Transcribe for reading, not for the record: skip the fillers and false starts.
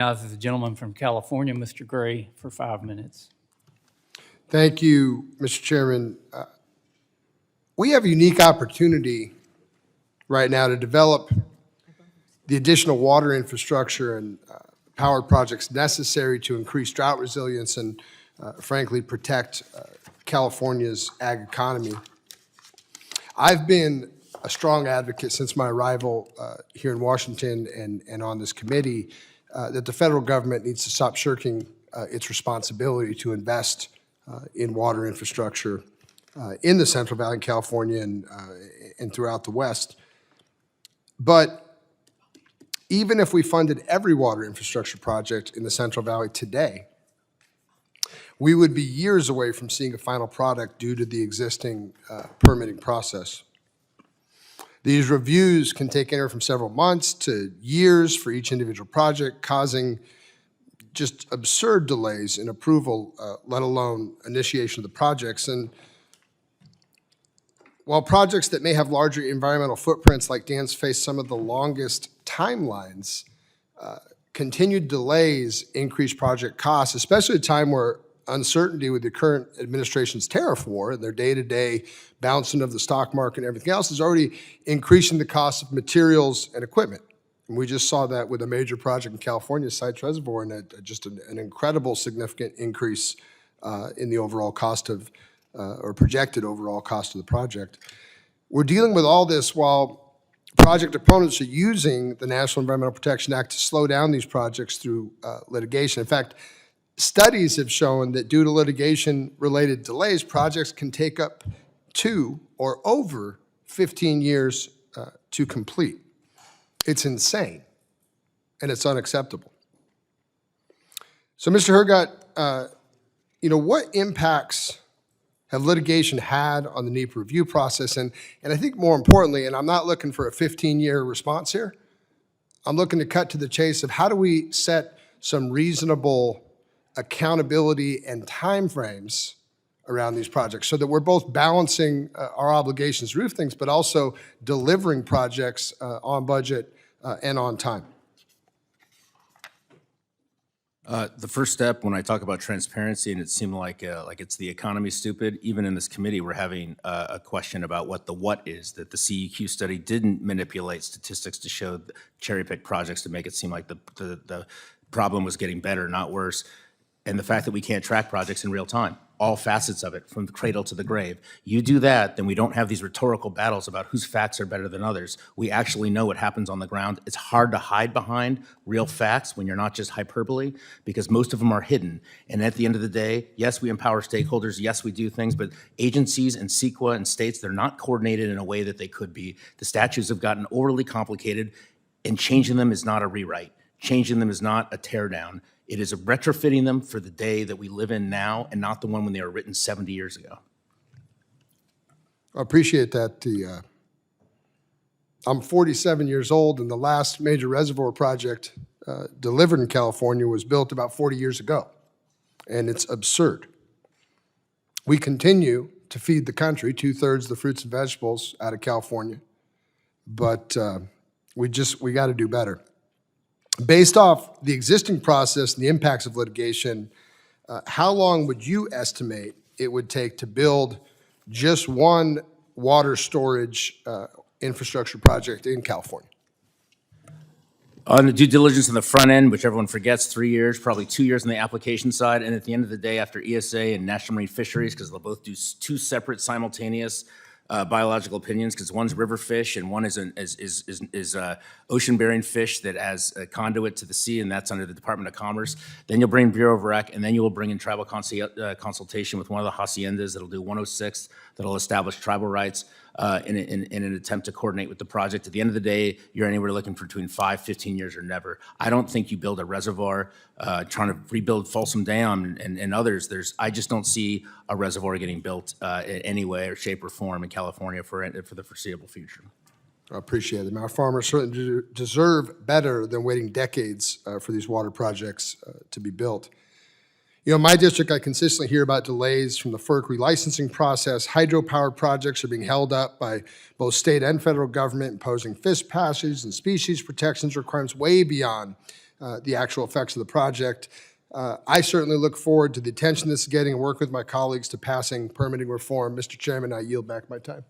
Now, this is the gentleman from California, Mr. Gray, for 5 minutes. Thank you, Mr. Chairman. We have a unique opportunity right now to develop the additional water infrastructure and power projects necessary to increase drought resilience and, frankly, protect California's ag economy. I've been a strong advocate since my arrival here in Washington and on this committee that the federal government needs to stop shirking its responsibility to invest in water infrastructure in the Central Valley in California and throughout the West. But even if we funded every water infrastructure project in the Central Valley today, we would be years away from seeing a final product due to the existing permitting process. These reviews can take anywhere from several months to years for each individual project, causing just absurd delays in approval, let alone initiation of the projects. And while projects that may have larger environmental footprints like Dan's face some of the longest timelines, continued delays increase project costs, especially at a time where uncertainty with the current administration's tariff war and their day-to-day bouncing of the stock market and everything else is already increasing the cost of materials and equipment. And we just saw that with a major project in California, Sites Reservoir, and just an incredible significant increase in the overall cost of, or projected overall cost of the project. We're dealing with all this while project opponents are using the National Environmental Protection Act to slow down these projects through litigation. In fact, studies have shown that due to litigation-related delays, projects can take up to or over 15 years to complete. It's insane, and it's unacceptable. So, Mr. Hergott, what impacts have litigation had on the NEPA review process? And I think more importantly, and I'm not looking for a 15-year response here, I'm looking to cut to the chase of how do we set some reasonable accountability and timeframes around these projects so that we're both balancing our obligations to roof things, but also delivering projects on budget and on time. The first step when I talk about transparency, and it seemed like it's the economy stupid, even in this committee, we're having a question about what the what is, that the CEQ study didn't manipulate statistics to show cherry-pick projects to make it seem like the problem was getting better, not worse. And the fact that we can't track projects in real time, all facets of it, from the cradle to the grave. You do that, then we don't have these rhetorical battles about whose facts are better than others. We actually know what happens on the ground. It's hard to hide behind real facts when you're not just hyperbole, because most of them are hidden. And at the end of the day, yes, we empower stakeholders, yes, we do things, but agencies and CEQA and states, they're not coordinated in a way that they could be. The statutes have gotten overly complicated, and changing them is not a rewrite. Changing them is not a teardown. It is a retrofitting them for the day that we live in now and not the one when they were written 70 years ago. I appreciate that. I'm 47 years old, and the last major reservoir project delivered in California was built about 40 years ago, and it's absurd. We continue to feed the country 2/3 of the fruits and vegetables out of California, but we got to do better. Based off the existing process and the impacts of litigation, how long would you estimate it would take to build just one water storage infrastructure project in California? On the due diligence on the front end, which everyone forgets, 3 years, probably 2 years on the application side, and at the end of the day, after ESA and National Marine Fisheries, because they'll both do two separate simultaneous biological opinions, because one's river fish and one is ocean-bearing fish that has a conduit to the sea, and that's under the Department of Commerce. Then you'll bring Bureau of Rec, and then you will bring in tribal consultation with one of the haciendas that'll do 106, that'll establish tribal rights in an attempt to coordinate with the project. At the end of the day, you're anywhere looking for between 5, 15 years or never. I don't think you build a reservoir trying to rebuild Folsom Dam and others. I just don't see a reservoir getting built in any way or shape or form in California for the foreseeable future. I appreciate it. Our farmers certainly deserve better than waiting decades for these water projects to be built. You know, in my district, I consistently hear about delays from the FERC relicensing process. Hydropower projects are being held up by both state and federal government, imposing fish passages and species protections requirements way beyond the actual effects of the project. I certainly look forward to the attention this is getting and work with my colleagues to passing permitting reform. Mr. Chairman, I yield back my time.